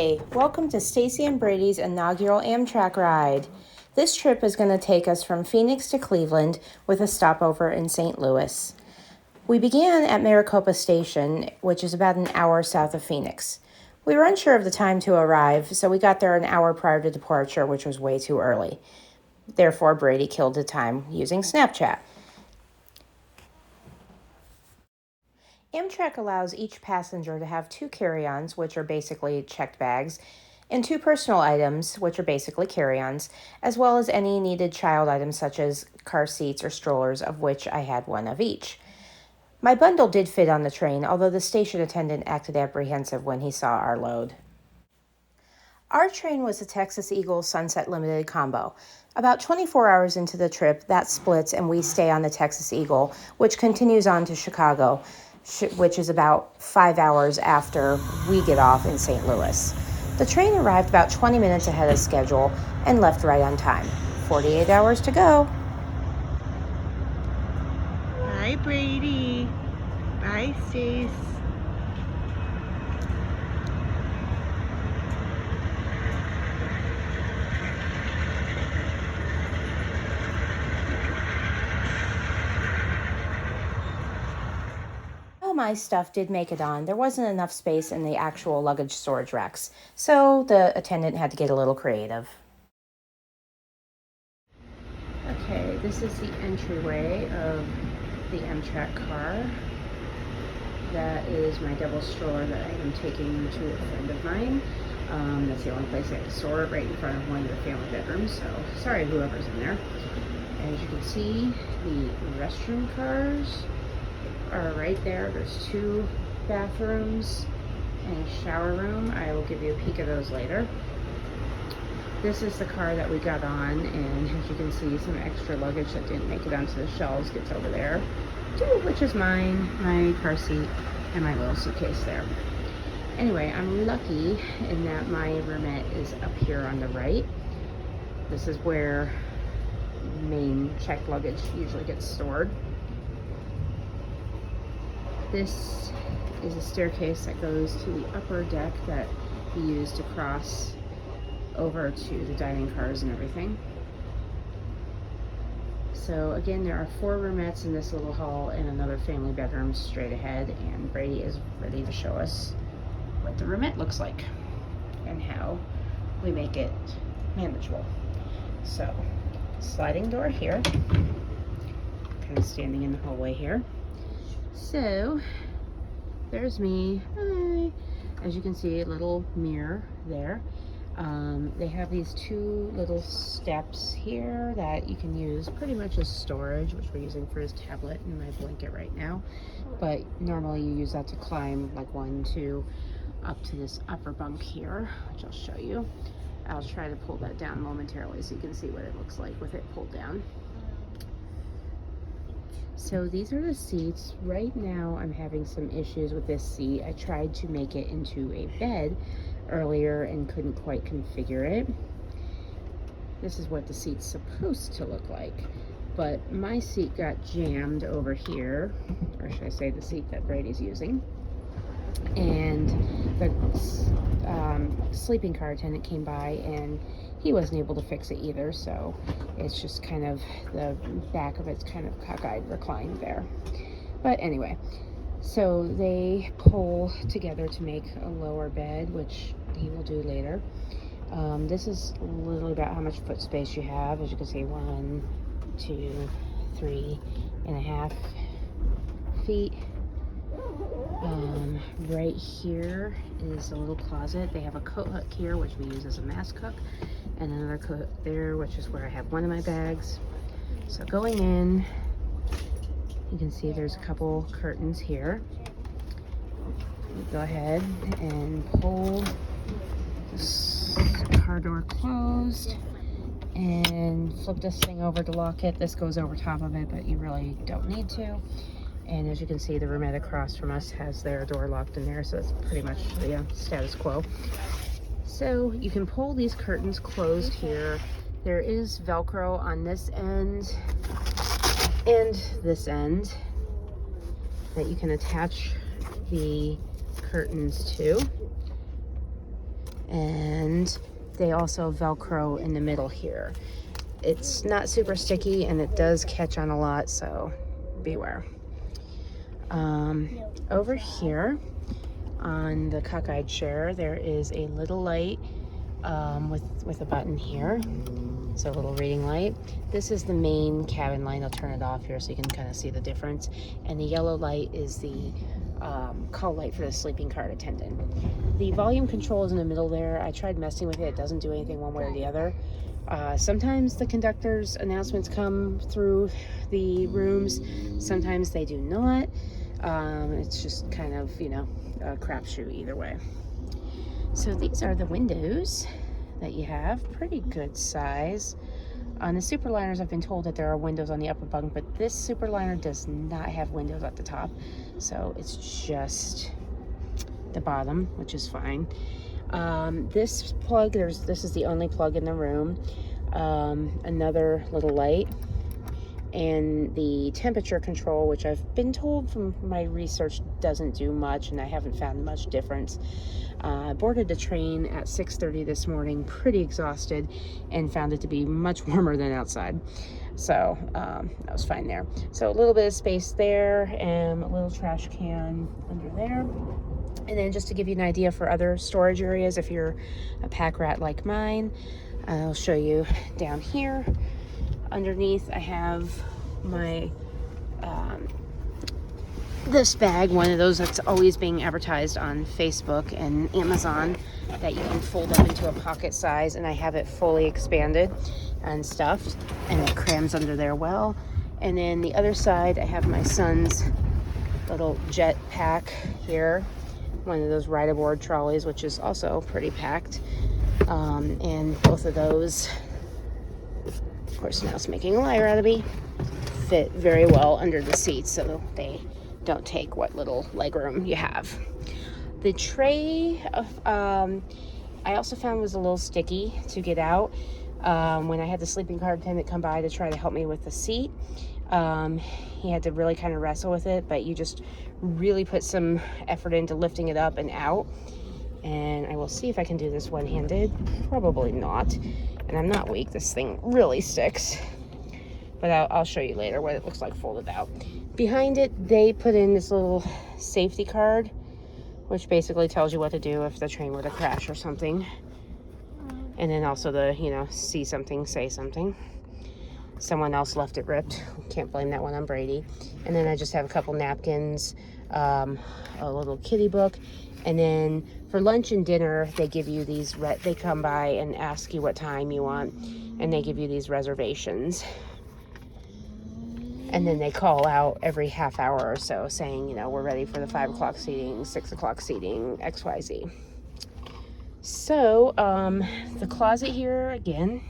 Hey, welcome to Stacy and Brady's inaugural Amtrak ride. This trip is going to take us from Phoenix to Cleveland with a stopover in St. Louis. We began at Maricopa Station, which is about an hour south of Phoenix. We were unsure of the time to arrive, so we got there an hour prior to departure, which was way too early. Therefore, Brady killed the time using Snapchat. Amtrak allows each passenger to have 2 carry-ons, which are basically checked bags, and 2 personal items, which are basically carry-ons, as well as any needed child items such as car seats or strollers, of which I had 1 of each. My bundle did fit on the train, although the station attendant acted apprehensive when he saw our load. Our train was a Texas Eagle Sunset Limited combo. About 24 hours into the trip, that splits and we stay on the Texas Eagle, which continues on to Chicago, which is about 5 hours after we get off in St. Louis. The train arrived about 20 minutes ahead of schedule and left right on time. 48 hours to go. Bye, Brady. Bye, Stace. While my stuff did make it on, there wasn't enough space in the actual luggage storage racks, so the attendant had to get a little creative. Okay, this is the entryway of the Amtrak car. That is my double stroller that I am taking to a friend of mine. That's the only place I have to store it, right in front of one of the family bedrooms, so sorry whoever's in there. As you can see, the restroom cars are right there. There's 2 bathrooms and a shower room. I will give you a peek of those later. This is the car that we got on, and as you can see, some extra luggage that didn't make it onto the shelves gets over there, which is mine, my car seat, and my little suitcase there. Anyway, I'm lucky in that my roomette is up here on the right. This is where main checked luggage usually gets stored. This is a staircase that goes to the upper deck that we use to cross over to the dining cars and everything. So again, there are 4 roomettes in this little hall and another family bedroom straight ahead, and Brady is ready to show us what the roomette looks like and how we make it manageable. So, sliding door here, kind of standing in the hallway here. So, there's me. Hi. As you can see, a little mirror there. They have these 2 little steps here that you can use pretty much as storage, which we're using for his tablet and my blanket right now. But normally you use that to climb like 1, 2, up to this upper bunk here, which I'll show you. I'll try to pull that down momentarily so you can see what it looks like with it pulled down. So these are the seats. Right now I'm having some issues with this seat. I tried to make it into a bed earlier and couldn't quite configure it. This is what the seat's supposed to look like, but my seat got jammed over here, or should I say the seat that Brady's using, and the sleeping car attendant came by and he wasn't able to fix it either, so it's just kind of the back of it's kind of cockeyed reclined there. But anyway, so they pull together to make a lower bed, which he will do later. This is literally about how much foot space you have. As you can see, 1, 2, 3.5 feet. Right here is a little closet. They have a coat hook here, which we use as a mask hook, and another coat hook there, which is where I have one of my bags. So going in, you can see there's a couple curtains here. Go ahead and pull this car door closed and flip this thing over to lock it. This goes over top of it, but you really don't need to. And as you can see, the roomette across from us has their door locked in there, so it's pretty much the status quo. So you can pull these curtains closed here. There is Velcro on this end and this end that you can attach the curtains to. And they also Velcro in the middle here. It's not super sticky and it does catch on a lot, so beware. Over here on the cockeyed chair, there is a little light with a button here. So a little reading light. This is the main cabin light. I'll turn it off here so you can kind of see the difference. And the yellow light is the call light for the sleeping cart attendant. The volume control is in the middle there. I tried messing with it. It doesn't do anything one way or the other. Sometimes the conductor's announcements come through the rooms. Sometimes they do not. It's just kind of, you know, a crapshoot either way. So these are the windows that you have. Pretty good size. On the Superliners, I've been told that there are windows on the upper bunk, but this Superliner does not have windows at the top. So it's just the bottom, which is fine. This plug, this is the only plug in the room. Another little light. And the temperature control, which I've been told from my research doesn't do much, and I haven't found much difference. I boarded the train at 6:30 this morning, pretty exhausted, and found it to be much warmer than outside. So that was fine there. So a little bit of space there, and a little trash can under there. And then just to give you an idea for other storage areas, if you're a pack rat like mine, I'll show you down here. Underneath, I have my this bag, one of those that's always being advertised on Facebook and Amazon, that you can fold up into a pocket size, and I have it fully expanded and stuffed, and it crams under there well. And then the other side, I have my son's little jet pack here, one of those ride-aboard trolleys, which is also pretty packed. And both of those, of course, now it's making a liar out of me, fit very well under the seats, so they don't take what little legroom you have. The tray, I also found was a little sticky to get out. When I had the sleeping car attendant come by to try to help me with the seat, he had to really kind of wrestle with it, but you just really put some effort into lifting it up and out. And I will see if I can do this one-handed. Probably not. And I'm not weak. This thing really sticks. But I'll show you later what it looks like folded out. Behind it, they put in this little safety card, which basically tells you what to do if the train were to crash or something. And then also the, you know, see something, say something. Someone else left it ripped. Can't blame that one on Brady. And then I just have a couple napkins, a little kitty book. And then for lunch and dinner, they give you these, they come by and ask you what time you want, and they give you these reservations. And then they call out every half hour or so saying, you know, we're ready for the 5 o'clock seating, 6 o'clock seating, XYZ. So, the closet here, again,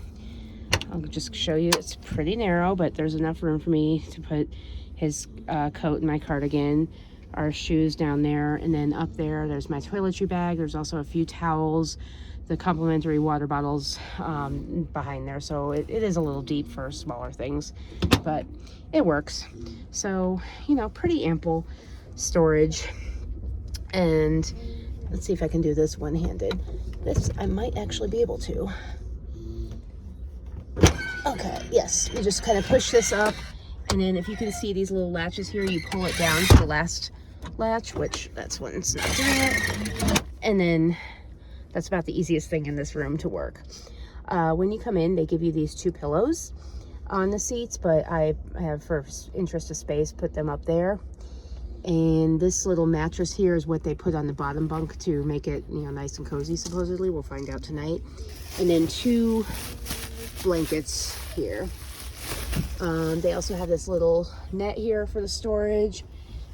I'll just show you, it's pretty narrow, but there's enough room for me to put his coat and my cardigan, our shoes down there, and then up there, there's my toiletry bag. There's also a few towels, the complimentary water bottles behind there. So it is a little deep for smaller things, but it works. So, you know, pretty ample storage. And let's see if I can do this one-handed. This, I might actually be able to. Okay, yes, you just kind of push this up, and then if you can see these little latches here, you pull it down to the last latch, which that's when it's not doing it. And then that's about the easiest thing in this room to work. When you come in, they give you these 2 pillows on the seats, but I have, for interest of space, put them up there. And this little mattress here is what they put on the bottom bunk to make it, you know, nice and cozy, supposedly. We'll find out tonight. And then 2 blankets here. They also have this little net here for the storage.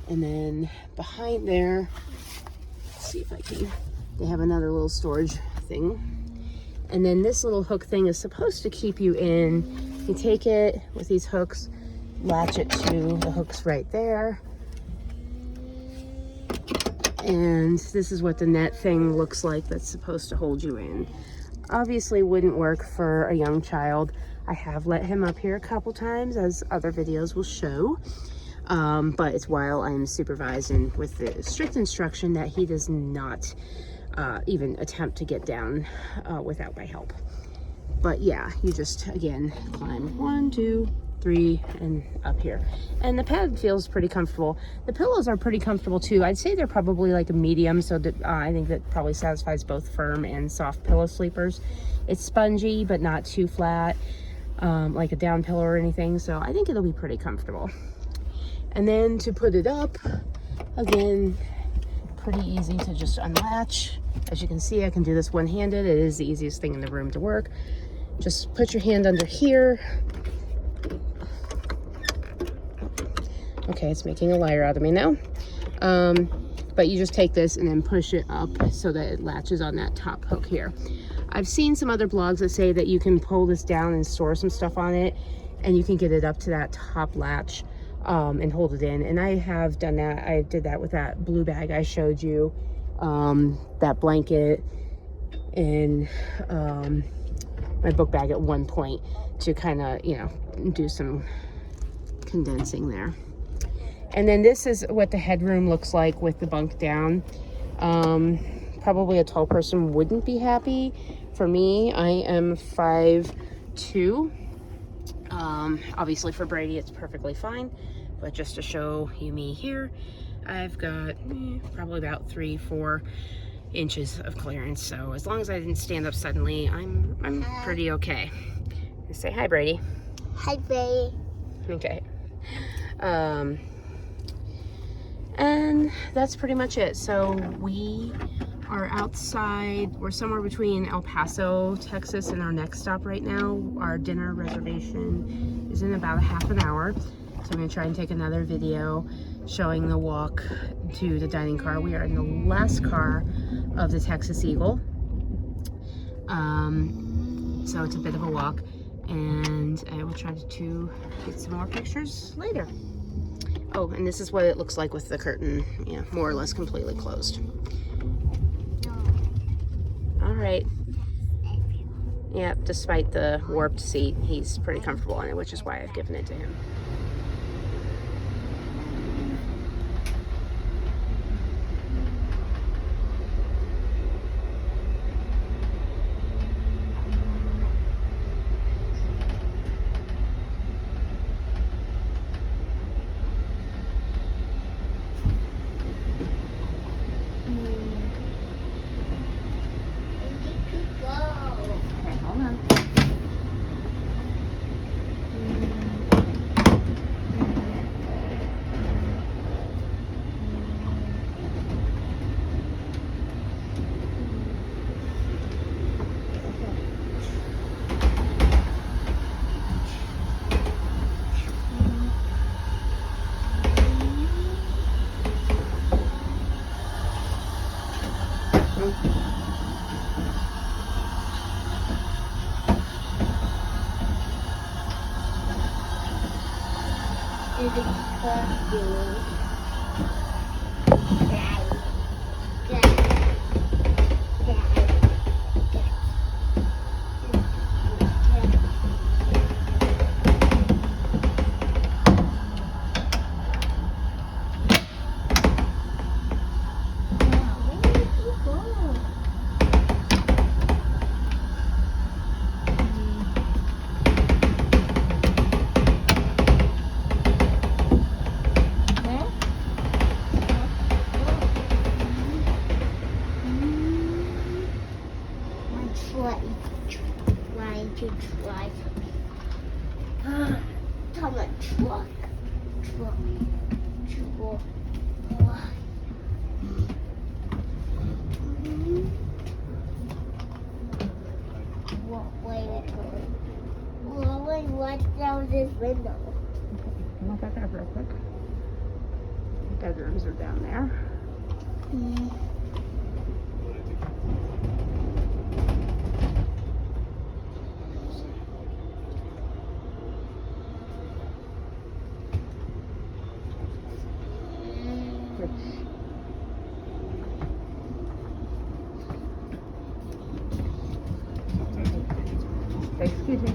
And then behind there, let's see if I can, they have another little storage thing. And then this little hook thing is supposed to keep you in. You take it with these hooks, latch it to the hooks right there. And this is what the net thing looks like that's supposed to hold you in. Obviously wouldn't work for a young child. I have let him up here a couple times, as other videos will show. But it's while I'm supervised and with the strict instruction that he does not even attempt to get down without my help. But yeah, you just, again, climb 1, 2, 3, and up here. And the pad feels pretty comfortable. The pillows are pretty comfortable too. I'd say they're probably like a medium, so that I think that probably satisfies both firm and soft pillow sleepers. It's spongy, but not too flat, like a down pillow or anything. So I think it'll be pretty comfortable. And then to put it up, again, pretty easy to just unlatch. As you can see, I can do this one-handed. It is the easiest thing in the room to work. Just put your hand under here. Okay, it's making a liar out of me now. But you just take this and then push it up so that it latches on that top hook here. I've seen some other blogs that say that you can pull this down and store some stuff on it, and you can get it up to that top latch and hold it in. And I have done that. I did that with that blue bag I showed you, that blanket, and my book bag at one point to kind of, you know, do some condensing there. And then this is what the headroom looks like with the bunk down. Probably a tall person wouldn't be happy. For me, I am 5'2". Obviously for Brady it's perfectly fine, but just to show you me here, I've got probably about 3-4 inches of clearance. So as long as I didn't stand up suddenly, I'm pretty okay. Say hi, Brady. Hi, Brady. Okay. And that's pretty much it. So we are outside. We're somewhere between El Paso, Texas, and our next stop right now. Our dinner reservation is in about a half an hour. So I'm gonna try and take another video showing the walk to the dining car. We are in the last car of the Texas Eagle. So it's a bit of a walk, and I will try to get some more pictures later. Oh, and this is what it looks like with the curtain, yeah, more or less completely closed. All right. Yeah, despite the warped seat, he's pretty comfortable on it, which is why I've given it to him. Watch down this window. Look at that real quick. Bedrooms are down there. Excuse me.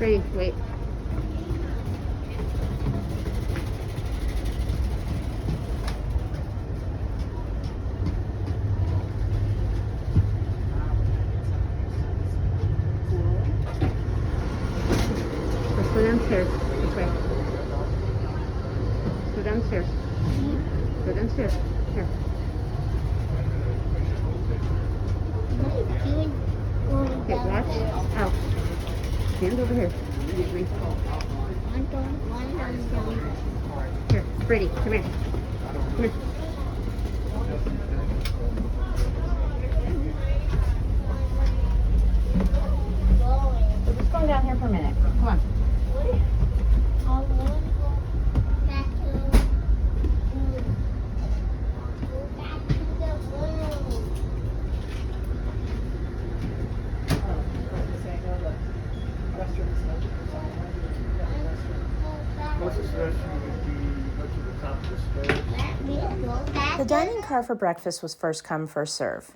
Brady, wait. Let's go downstairs. This way. Go downstairs. Go downstairs. Here. Okay, watch out. Stand over here. Excuse me. Here, Brady, come here. Come here. We're just going down here for a minute. Come on. The dining car for breakfast was first come, first serve.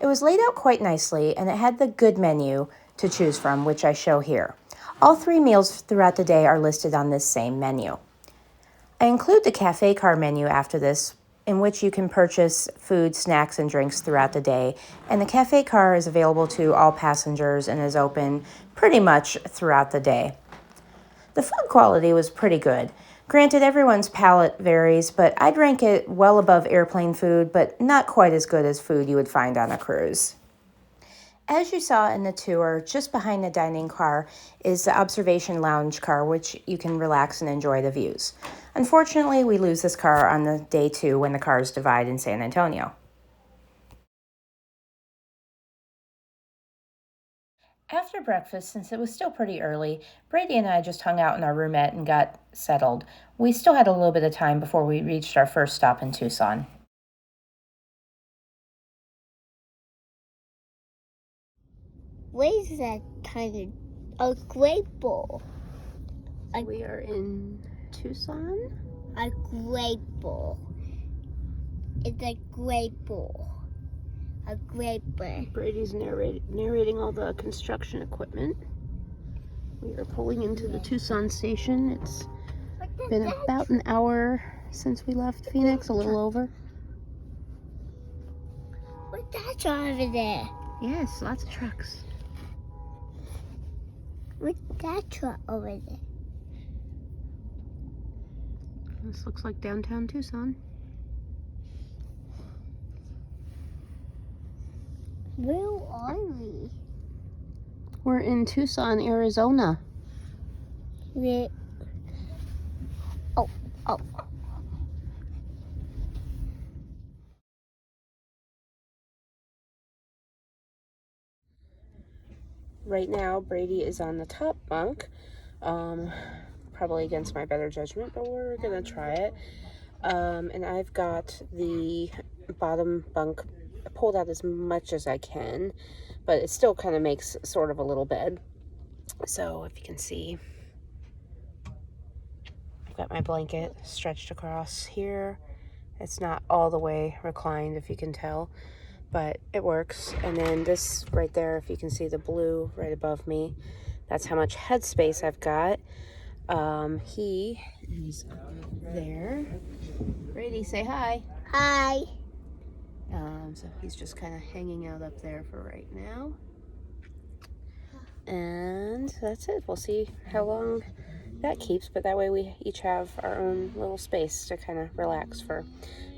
It was laid out quite nicely, and it had the good menu to choose from, which I show here. All 3 meals throughout the day are listed on this same menu. I include the cafe car menu after this, in which you can purchase food, snacks, and drinks throughout the day, and the cafe car is available to all passengers and is open pretty much throughout the day. The food quality was pretty good. Granted, everyone's palate varies, but I'd rank it well above airplane food, but not quite as good as food you would find on a cruise. As you saw in the tour, just behind the dining car is the observation lounge car, which you can relax and enjoy the views. Unfortunately, we lose this car on the day 2 when the cars divide in San Antonio. After breakfast, since it was still pretty early, Brady and I just hung out in our roomette and got settled. We still had a little bit of time before we reached our first stop in Tucson. What is that kind of a grape bowl? We are in Tucson. A grape bowl. It's a grape bowl. A grape bowl. Brady's narrating all the construction equipment. We are pulling into the Tucson station. It's been about an hour since we left Phoenix, a little over. What's that over there? Yes, lots of trucks. What's that truck over there? This looks like downtown Tucson. Where are we? We're in Tucson, Arizona. Where? Oh. Right now, Brady is on the top bunk. Probably against my better judgment, but we're gonna try it. And I've got the bottom bunk pulled out as much as I can, but it still kind of makes sort of a little bed. So if you can see, I've got my blanket stretched across here. It's not all the way reclined, if you can tell, but it works. And then this right there, if you can see the blue right above me, that's how much headspace I've got. He is there. Brady, say hi. Hi. So he's just kind of hanging out up there for right now. And that's it. We'll see how long that keeps, but that way we each have our own little space to kind of relax for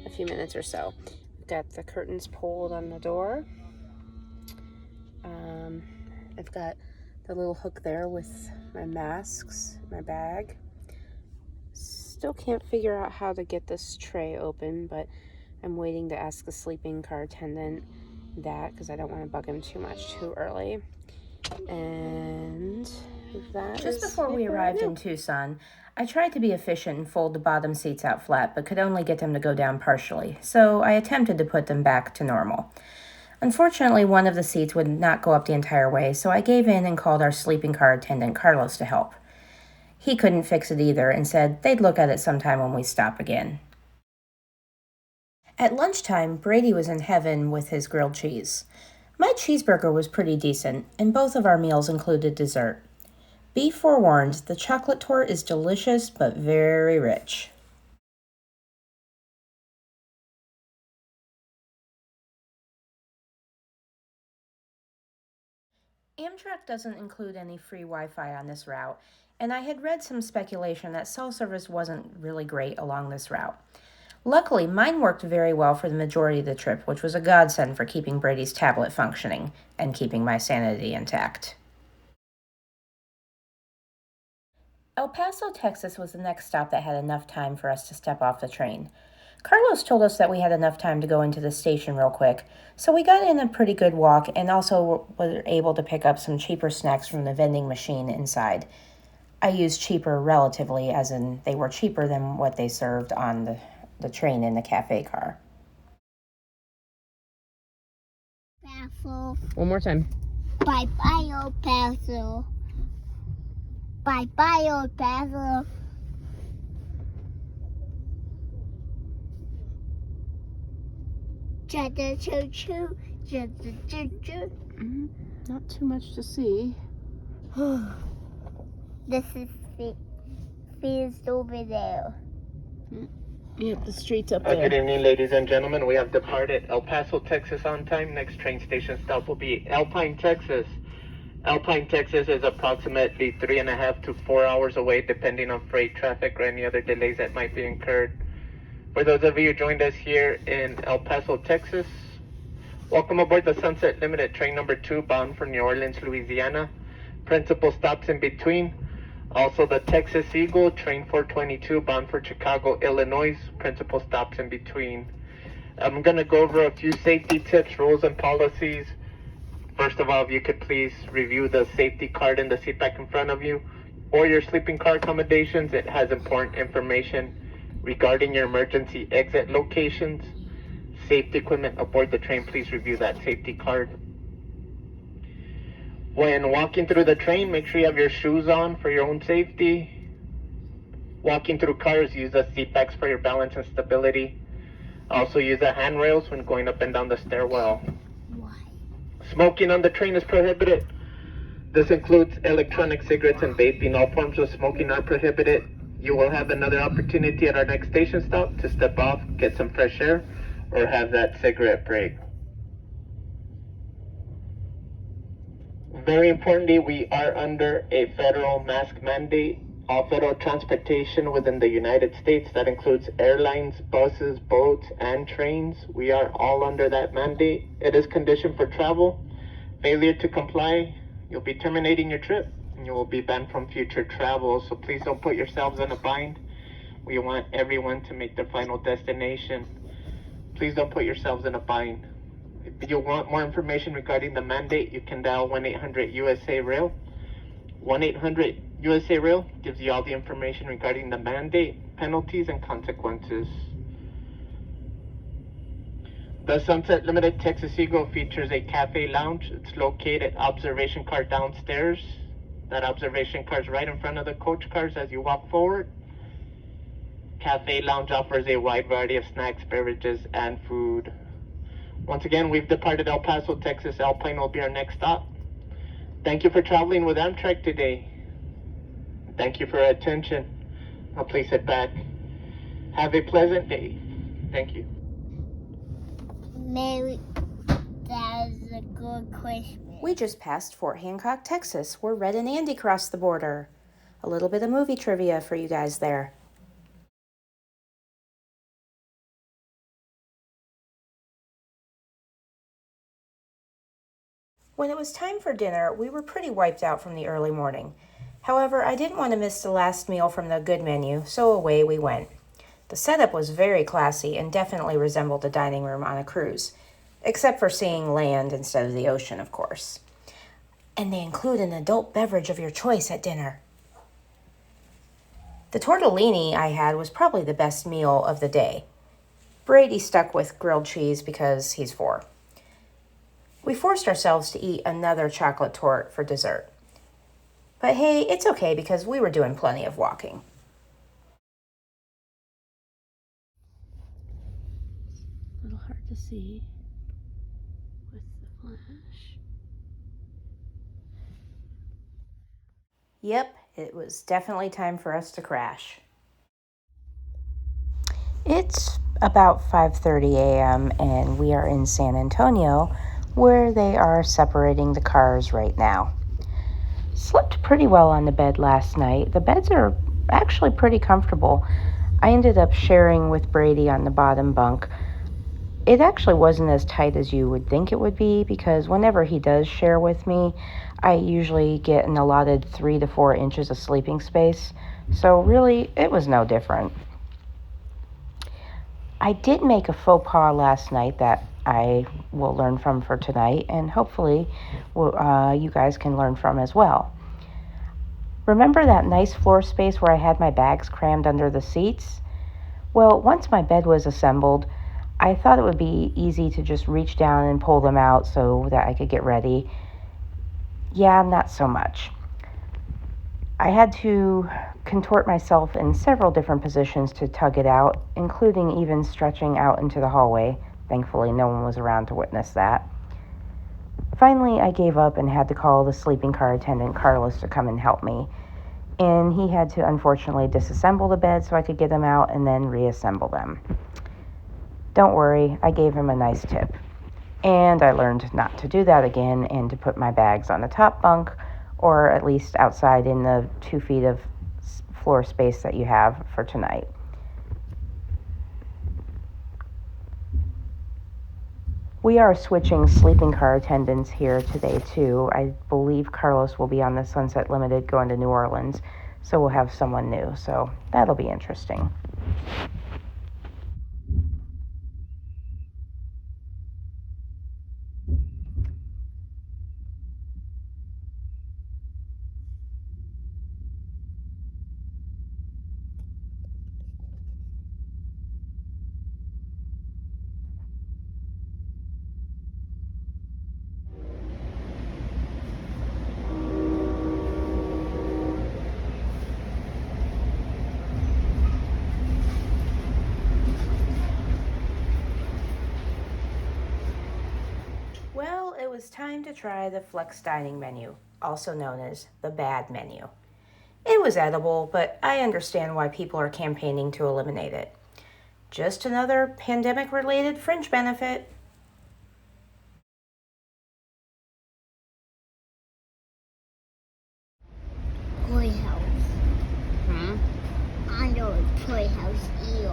a few minutes or so. We've got the curtains pulled on the door. I've got the little hook there with my masks, my bag. Still can't figure out how to get this tray open, but I'm waiting to ask the sleeping car attendant that because I don't want to bug him too much too early. And that Just before we arrived in Tucson, I tried to be efficient and fold the bottom seats out flat, but could only get them to go down partially, so I attempted to put them back to normal. Unfortunately, one of the seats would not go up the entire way, so I gave in and called our sleeping car attendant, Carlos, to help. He couldn't fix it either and said they'd look at it sometime when we stop again. At lunchtime, Brady was in heaven with his grilled cheese. My cheeseburger was pretty decent, and both of our meals included dessert. Be forewarned, the chocolate torte is delicious but very rich. Amtrak doesn't include any free Wi-Fi on this route, and I had read some speculation that cell service wasn't really great along this route. Luckily, mine worked very well for the majority of the trip, which was a godsend for keeping Brady's tablet functioning and keeping my sanity intact. El Paso, Texas was the next stop that had enough time for us to step off the train. Carlos told us that we had enough time to go into the station real quick, so we got in a pretty good walk and also were able to pick up some cheaper snacks from the vending machine inside. I use cheaper relatively, as in they were cheaper than what they served on the train in the cafe car. Paso. One more time. Bye-bye, El Paso. Bye-bye, El Paso. Choo-choo-choo. Choo-choo-choo. Not too much to see. This is feels over there. Yep, the street's up Good there. evening, ladies and gentlemen. We have departed El Paso, Texas on time. Next train station stop will be Alpine, Texas. Alpine, Texas is approximately 3.5 to 4 hours away, depending on freight traffic or any other delays that might be incurred. For those of you who joined us here in El Paso, Texas, welcome aboard the Sunset Limited train number 2 bound for New Orleans, Louisiana. Principal stops in between. Also the Texas Eagle, train 422 bound for Chicago, Illinois. Principal stops in between. I'm going to go over a few safety tips, rules, and policies. First of all, if you could please review the safety card in the seat back in front of you or your sleeping car accommodations. It has important information regarding your emergency exit locations. Safety equipment aboard the train, please review that safety card. When walking through the train, make sure you have your shoes on for your own safety. Walking through cars, use the seat backs for your balance and stability. Also use the handrails when going up and down the stairwell. Why? Smoking on the train is prohibited. This includes electronic cigarettes and vaping. All forms of smoking are prohibited. You will have another opportunity at our next station stop to step off, get some fresh air, or have that cigarette break. Very importantly, we are under a federal mask mandate. All federal transportation within the United States, that includes airlines, buses, boats, and trains, we are all under that mandate. It is conditioned for travel. Failure to comply, you'll be terminating your trip and you will be banned from future travel. So please don't put yourselves in a bind. We want everyone to make their final destination. Please don't put yourselves in a bind. If you want more information regarding the mandate, you can dial 1-800-USA-RAIL. 1-800-USA-RAIL gives you all the information regarding the mandate, penalties, and consequences. The Sunset Limited Texas Eagle features a cafe lounge. It's located observation car downstairs. That observation car is right in front of the coach cars as you walk forward. Cafe lounge offers a wide variety of snacks, beverages, and food. Once again, we've departed El Paso, Texas. Alpine will be our next stop. Thank you for traveling with Amtrak today. Thank you for your attention. Now please sit back. Have a pleasant day. Thank you. Mary, that is a good question. We just passed Fort Hancock, Texas, where Red and Andy crossed the border. A little bit of movie trivia for you guys there. When it was time for dinner, we were pretty wiped out from the early morning. However, I didn't want to miss the last meal from the good menu, so away we went. The setup was very classy and definitely resembled a dining room on a cruise, except for seeing land instead of the ocean, of course. And they include an adult beverage of your choice at dinner. The tortellini I had was probably the best meal of the day. Brady stuck with grilled cheese because he's 4. We forced ourselves to eat another chocolate torte for dessert. But hey, it's okay because we were doing plenty of walking. A little hard to see with the flash. Yep, it was definitely time for us to crash. It's about 5:30 a.m. and we are in San Antonio, where they are separating the cars right now. Slept pretty well on the bed last night. The beds are actually pretty comfortable. I ended up sharing with Brady on the bottom bunk. It actually wasn't as tight as you would think it would be because whenever he does share with me, I usually get an allotted 3 to 4 inches of sleeping space. So really, it was no different. I did make a faux pas last night that I will learn from for tonight, and hopefully you guys can learn from as well. Remember that nice floor space where I had my bags crammed under the seats? Well, once my bed was assembled, I thought it would be easy to just reach down and pull them out so that I could get ready. Yeah, not so much. I had to contort myself in several different positions to tug it out, including even stretching out into the hallway. Thankfully, no one was around to witness that. Finally, I gave up and had to call the sleeping car attendant, Carlos, to come and help me. And he had to, unfortunately, disassemble the bed so I could get them out and then reassemble them. Don't worry, I gave him a nice tip. And I learned not to do that again and to put my bags on the top bunk, or at least outside in the 2 feet of floor space that you have for tonight. We are switching sleeping car attendants here today too. I believe Carlos will be on the Sunset Limited going to New Orleans, so we'll have someone new, so that'll be interesting. Well, it was time to try the flex dining menu, also known as the bad menu. It was edible, but I understand why people are campaigning to eliminate it. Just another pandemic-related fringe benefit. Toy house. I know a toy house either.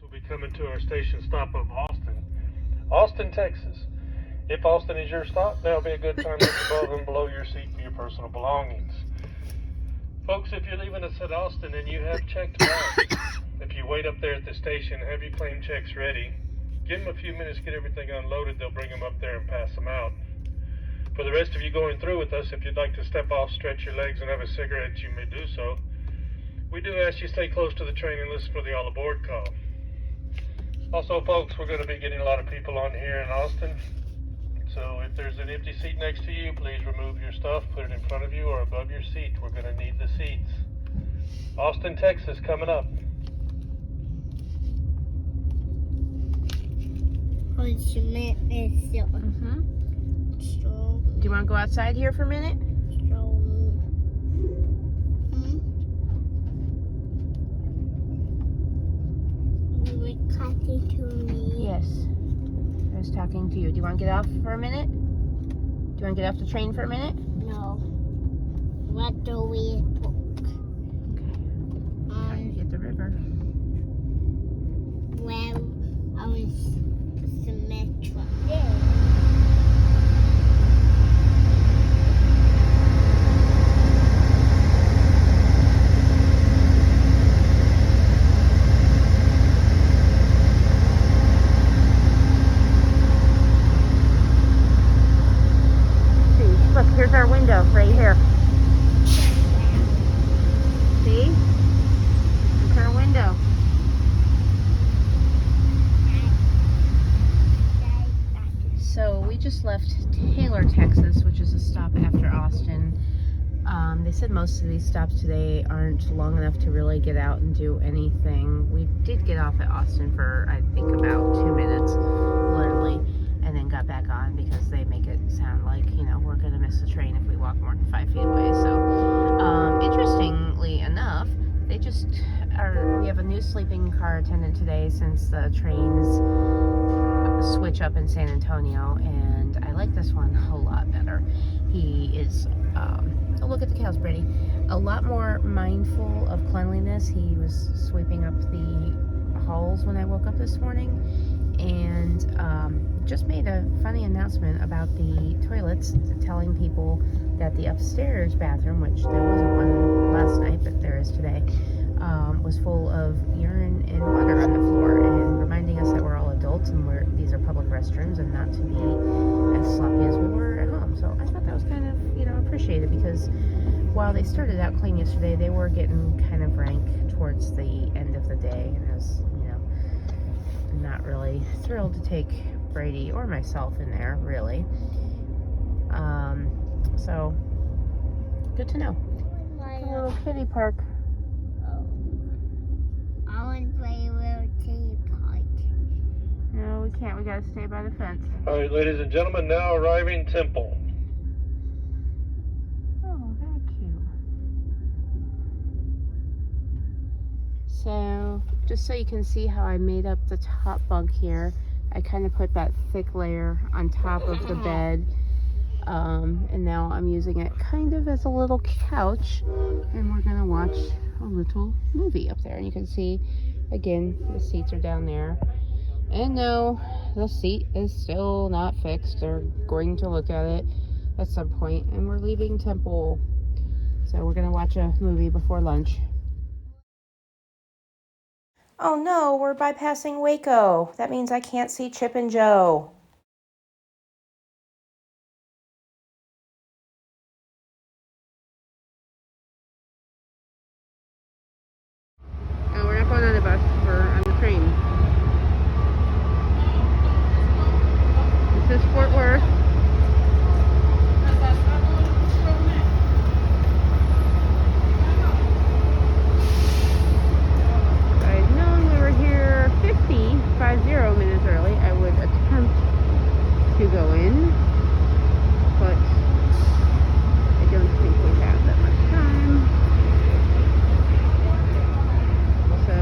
Will be coming to our station stop of Austin, Texas. If Austin is your stop, now will be a good time to look above and below your seat for your personal belongings. Folks, if you're leaving us at Austin and you have checked bags, if you wait up there at the station, have your claim checks ready. Give them a few minutes to get everything unloaded. They'll bring them up there and pass them out. For the rest of you going through with us, if you'd like to step off, stretch your legs, and have a cigarette, you may do so. We do ask you stay close to the train and listen for the all aboard call. Also, folks, we're going to be getting a lot of people on here in Austin. So if there's an empty seat next to you, please remove your stuff, put it in front of you or above your seat. We're going to need the seats. Austin, Texas, coming up. Do you want to go outside here for a minute? Talking to me. Yes. I was talking to you. Do you want to get off for a minute? Do you want to get off the train for a minute? No. What do we book? Okay. Trying to get the river. Well, I was the metro. Yeah. Look, here's our window right here. See? It's our window. So we just left Taylor, Texas, which is a stop after Austin. They said most of these stops today aren't long enough to really get out and do anything. We did get off at Austin for, I think, about 2 minutes, literally, and then got back on because they make it sound like, you know, we're going to miss the train if we walk more than 5 feet away. So, interestingly enough, they just we have a new sleeping car attendant today since the trains switch up in San Antonio, and I like this one a lot better. He is, oh, look at the cows, Brady. A lot more mindful of cleanliness. He was sweeping up the halls when I woke up this morning, and just made a funny announcement about the toilets, telling people that the upstairs bathroom, which there wasn't one last night, but there is today, was full of urine and water on the floor, and reminding us that we're all adults and these are public restrooms and not to be as sloppy as we were at home. So I thought that was kind of, you know, appreciated, because while they started out clean yesterday, they were getting kind of rank towards the end of the day, and I was, you know, not really thrilled to take Brady or myself in there, really. So good to know. A little kiddie park. I want to play a little kitty park. No, we can't. We gotta stay by the fence. All right, ladies and gentlemen, now arriving Temple. Oh, very cute. So, just so you can see how I made up the top bunk here, I kind of put that thick layer on top of the bed. And now I'm using it kind of as a little couch, and we're gonna watch a little movie up there. And you can see, again, the seats are down there. And no, the seat is still not fixed. They're going to look at it at some point, and we're leaving Temple. So we're gonna watch a movie before lunch. Oh no, we're bypassing Waco. That means I can't see Chip and Joe. Oh, we're not going on the bus, we're on the train. This is Fort Worth. If I had known we were here 50 minutes early, I would attempt to go in, but I don't think we have that much time. So,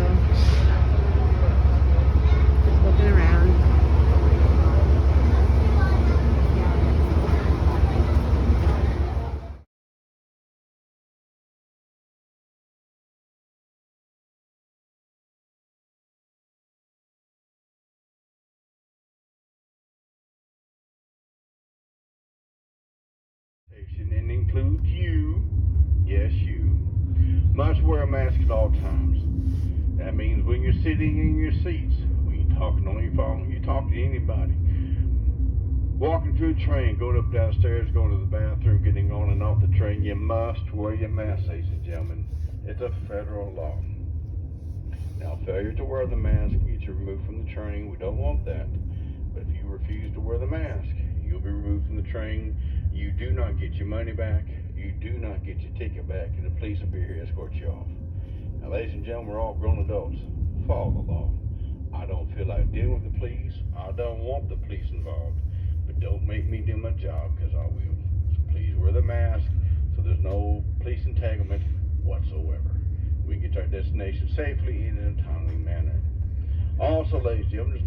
just looking around. And includes you, yes you, must wear a mask at all times. That means when you're sitting in your seats, when you're talking on your phone, you talk to anybody, walking through the train, going up downstairs, going to the bathroom, getting on and off the train, you must wear your mask, ladies and gentlemen. It's a federal law. Now, failure to wear the mask gets you removed from the train. We don't want that. But if you refuse to wear the mask, you'll be removed from the train. You do not get your money back. You do not get your ticket back, and the police will be here to escort you off. Now, ladies and gentlemen, we're all grown adults. Follow the law. I don't feel like dealing with the police. I don't want the police involved. But don't make me do my job, because I will. So please wear the mask so there's no police entanglement whatsoever. We can get to our destination safely and in a timely manner. Also, ladies and gentlemen, there's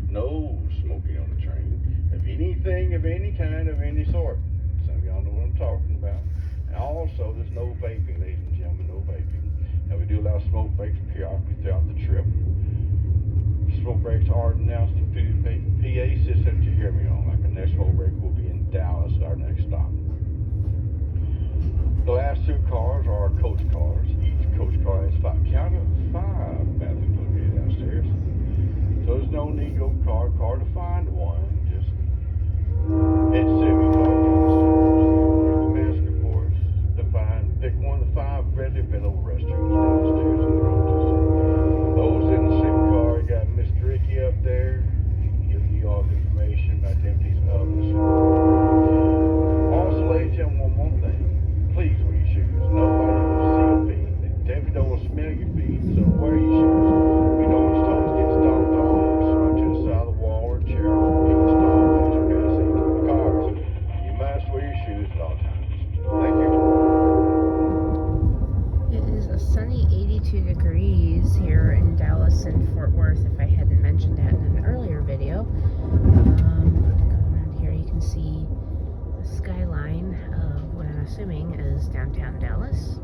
no smoking on the train of anything of any kind of any sort. Some of y'all know what I'm talking about. And also, there's no vaping, ladies and gentlemen, no vaping. Now, we do allow smoke breaks periodically throughout the trip. Smoke breaks are announced through the PA system that you hear me on. Like our next smoke break will be in Dallas, our next stop. The last two cars are our coach cars. Each coach car has five bathrooms located downstairs. So there's no need to go car to find one. Just hit semi-car downstairs. The mask, of course, to pick one of the 5 readily available restrooms downstairs in the room. Those in the semi-car, you got Mr. Ricky up there, giving you all the information about the activities of the school. Also, ladies and gentlemen, one more thing. Please wear your 32 degrees here in Dallas and Fort Worth, if I hadn't mentioned that in an earlier video. Going around here, you can see the skyline of what I'm assuming is downtown Dallas.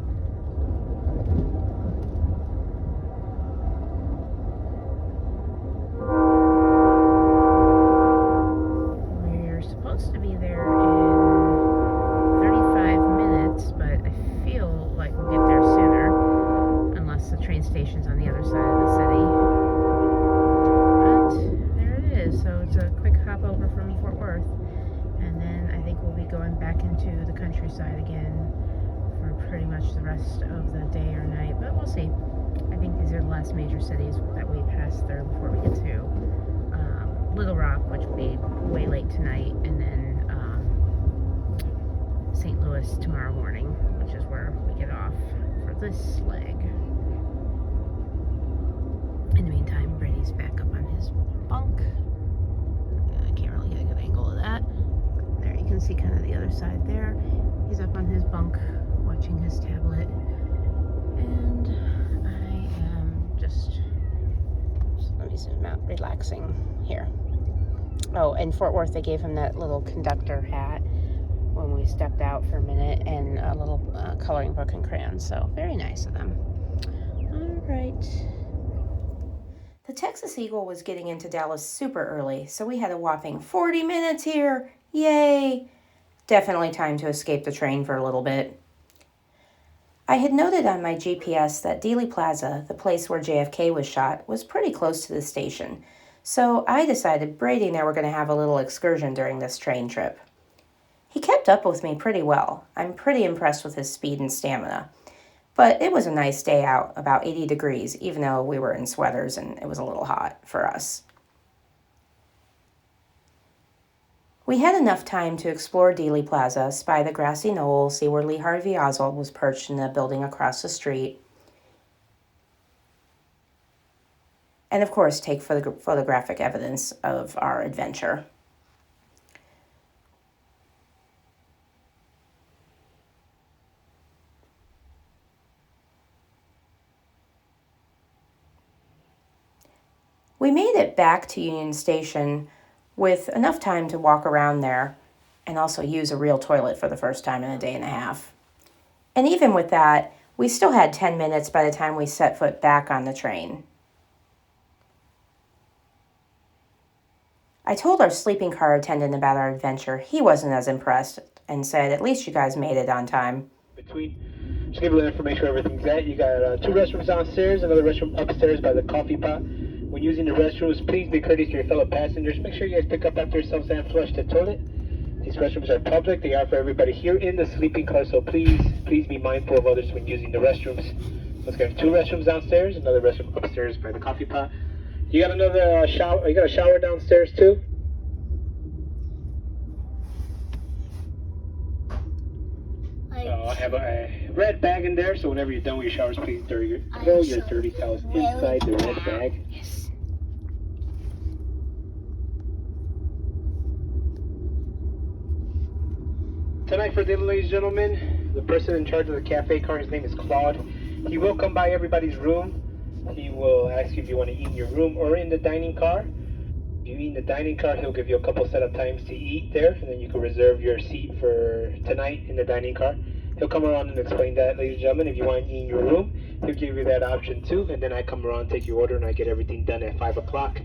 We're supposed to be there in 35 minutes, but I feel like we'll get there sooner, unless the train station's on the other side of the city. But there it is. So it's a quick hop over from Fort Worth, and then I think we'll be going back into the countryside again for pretty much the rest of the day or night, but we'll see. I think these are the last major cities that we pass through before we get to Little Rock, which will be way late tonight, and then St. Louis tomorrow morning, which is where we get off for this leg. In the meantime, Brady's back up on his bunk. I can't really get a good angle of that. There, you can see kind of the other side there. He's up on his bunk watching his tablet, and I am just let me zoom out, relaxing here. Oh, in Fort Worth, they gave him that little conductor hat when we stepped out for a minute, and a little coloring book and crayons. So very nice of them. All right. The Texas Eagle was getting into Dallas super early, so we had a whopping 40 minutes here. Yay! Definitely time to escape the train for a little bit. I had noted on my GPS that Dealey Plaza, the place where JFK was shot, was pretty close to the station, so I decided Brady and I were going to have a little excursion during this train trip. He kept up with me pretty well. I'm pretty impressed with his speed and stamina. But it was a nice day out, about 80 degrees, even though we were in sweaters and it was a little hot for us. We had enough time to explore Dealey Plaza, spy the grassy knoll, see where Lee Harvey Oswald was perched in the building across the street, and of course take photographic evidence of our adventure. We made it back to Union Station with enough time to walk around there and also use a real toilet for the first time in a day and a half. And even with that, we still had 10 minutes by the time we set foot back on the train. I told our sleeping car attendant about our adventure. He wasn't as impressed and said, "At least you guys made it on time." Just give a little information where everything's at. You got 2 restrooms downstairs, another restroom upstairs by the coffee pot. When using the restrooms, please be courteous to your fellow passengers. Make sure you guys pick up after yourselves and flush the toilet. These restrooms are public. They are for everybody here in the sleeping car, so please be mindful of others when using the restrooms. Let's get 2 restrooms downstairs, another restroom upstairs by the coffee pot. You got another shower. You got a shower downstairs too? I have a red bag in there, so whenever you're done with your showers, please throw your dirty towels inside the red bag. Yes. Tonight for dinner, ladies and gentlemen, the person in charge of the cafe car, his name is Claude. He will come by everybody's room. He will ask you if you want to eat in your room or in the dining car. If you eat in the dining car, he'll give you a couple set of times to eat there, and then you can reserve your seat for tonight in the dining car. He'll come around and explain that, ladies and gentlemen. If you want to eat in your room, he'll give you that option too, and then I come around, take your order, and I get everything done at 5 o'clock.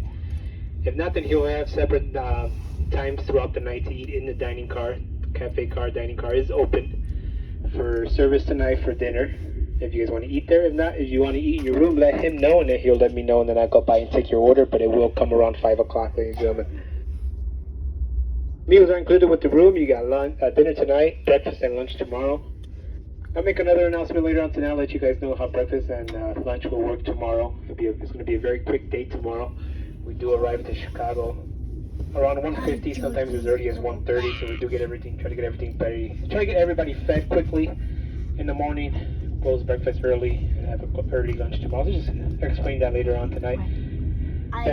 If not, then he'll have separate times throughout the night to eat in the dining car. Cafe car, dining car is open for service tonight for dinner. If you guys want to eat there. If not, if you want to eat in your room, let him know, and then he'll let me know, and then I'll go by and take your order, but it will come around 5 o'clock, ladies and gentlemen. Meals are included with the room. You got lunch, dinner tonight, breakfast and lunch tomorrow. I'll make another announcement later on tonight. I'll let you guys know how breakfast and lunch will work tomorrow. It's going to be a very quick day tomorrow. We do arrive to Chicago around 1:50, sometimes as early as 1:30, so we do get everything, try to get everything ready. Try to get everybody fed quickly in the morning, close breakfast early, and have an early lunch tomorrow. I'll just explain that later on tonight.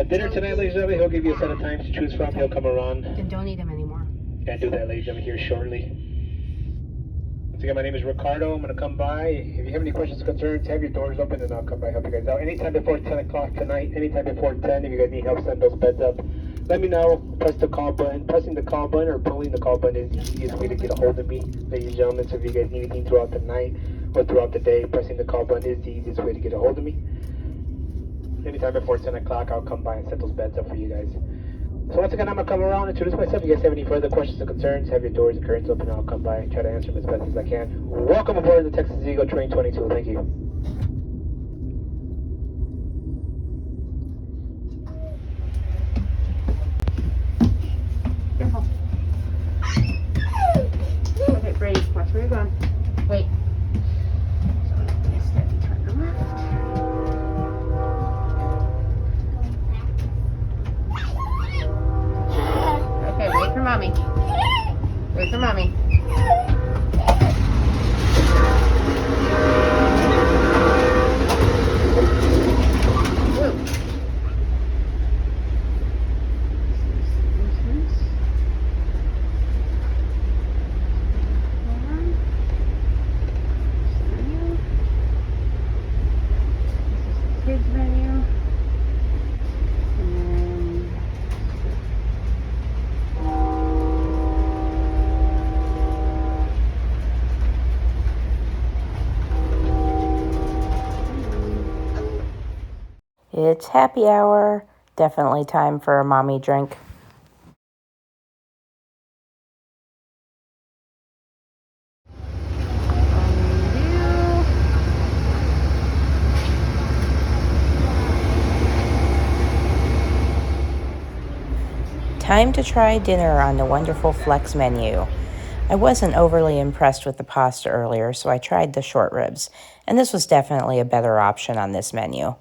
Dinner tonight, ladies and gentlemen, he'll give you a set of times to choose from. He'll come around Then don't eat them anymore. and do that, ladies and gentlemen, here shortly. again, my name is Ricardo. I'm going to come by. If you have any questions or concerns, have your doors open and I'll come by and help you guys out. Anytime before 10 o'clock tonight, anytime before 10, if you guys need help setting those beds up, let me know. Press the call button. Pressing the call button or pulling the call button is the easiest way to get a hold of me, ladies and gentlemen. So if you guys need anything throughout the night or throughout the day, pressing the call button is the easiest way to get a hold of me. Anytime before 10 o'clock, I'll come by and set those beds up for you guys. So once again, I'm going to come around and introduce myself. If you guys have any further questions or concerns, have your doors and curtains open, and I'll come by and try to answer them as best as I can. Welcome aboard the Texas Eagle Train 22. Thank you. Careful. Okay, Brady, watch where you're going. Wait. So, steady, turn to left. Okay, wait for mommy. Wait for mommy. Whoa. Kids menu. And then It's happy hour. Definitely time for a mommy drink. Time to try dinner on the wonderful Flex menu. I wasn't overly impressed with the pasta earlier, so I tried the short ribs, and this was definitely a better option on this menu.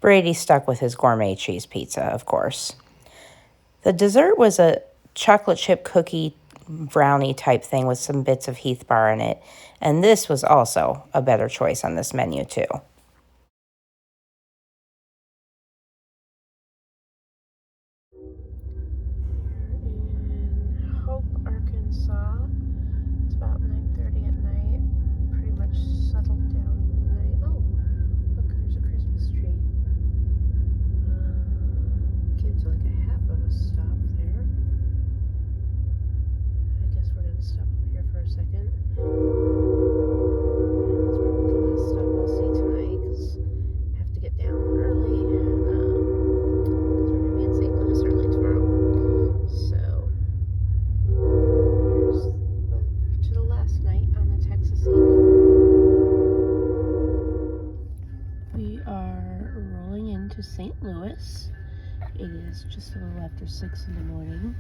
Brady stuck with his gourmet cheese pizza, of course. The dessert was a chocolate chip cookie brownie type thing with some bits of Heath bar in it, and this was also a better choice on this menu too. in Hope, Arkansas. It's about 9:30 at night. Pretty much settled down for the night. Oh, look, there's a Christmas tree. Gives like a half of a stop there. I guess we're gonna stop up here for a second. And that's probably the last stop I'll see tonight because I have to get down early. Because we're gonna be in St. Louis early tomorrow. So here's to the last night on the Texas Eagle. We are rolling into St. Louis. It is just a little after 6 in the morning.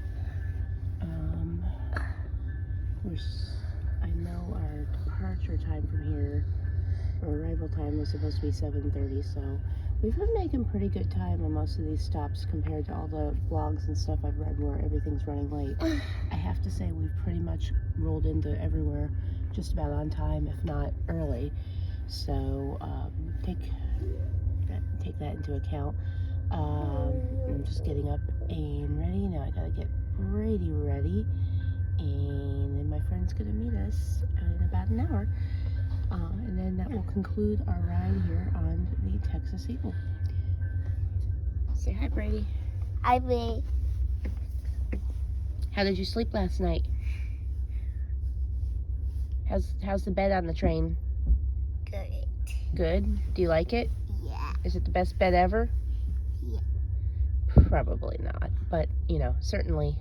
I know our departure time from here, or arrival time, was supposed to be 7:30, so we've been making pretty good time on most of these stops compared to all the blogs and stuff I've read where everything's running late. I have to say we've pretty much rolled into everywhere just about on time, if not early. So take that into account. I'm just getting up and ready. Now I gotta get Brady ready. And then my friend's gonna meet us in about an hour. And then that will conclude our ride here on the Texas Eagle. Say hi, Brady. I will. How did you sleep last night? How's the bed on the train? Good. Good? Do you like it? Yeah. Is it the best bed ever? Yeah. Probably not, but certainly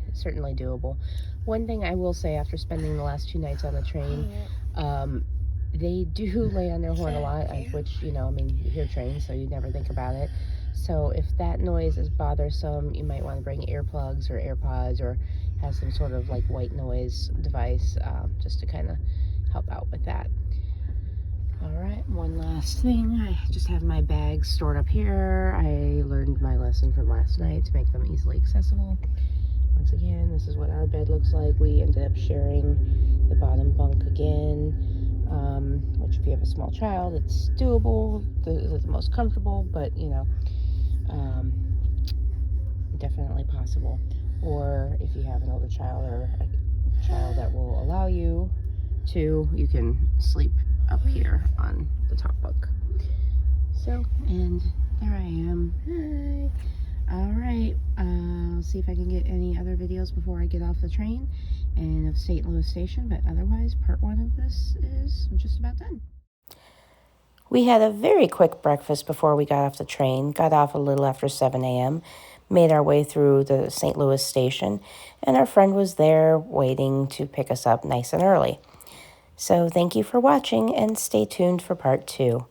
doable. One thing I will say, after spending the last 2 nights on the train, they do lay on their horn a lot, which, you hear trains, so you never think about it. So if that noise is bothersome, you might want to bring earplugs or AirPods or have some sort of like white noise device just to kind of help out with that. All right, one last thing. I just have my bags stored up here. I learned my lesson from last night to make them easily accessible. Once again, this is what our bed looks like. We ended up sharing the bottom bunk again, which if you have a small child, it's doable. It's the most comfortable, but definitely possible. Or if you have an older child or a child that will allow you 2, you can sleep up here on the top bunk. So, and there I am. Hi. All right, I'll see if I can get any other videos before I get off the train and of St. Louis Station, but otherwise, part 1 of this is just about done. We had a very quick breakfast before we got off the train, got off a little after 7 a.m., made our way through the St. Louis station, and our friend was there waiting to pick us up nice and early. So thank you for watching, and stay tuned for part 2.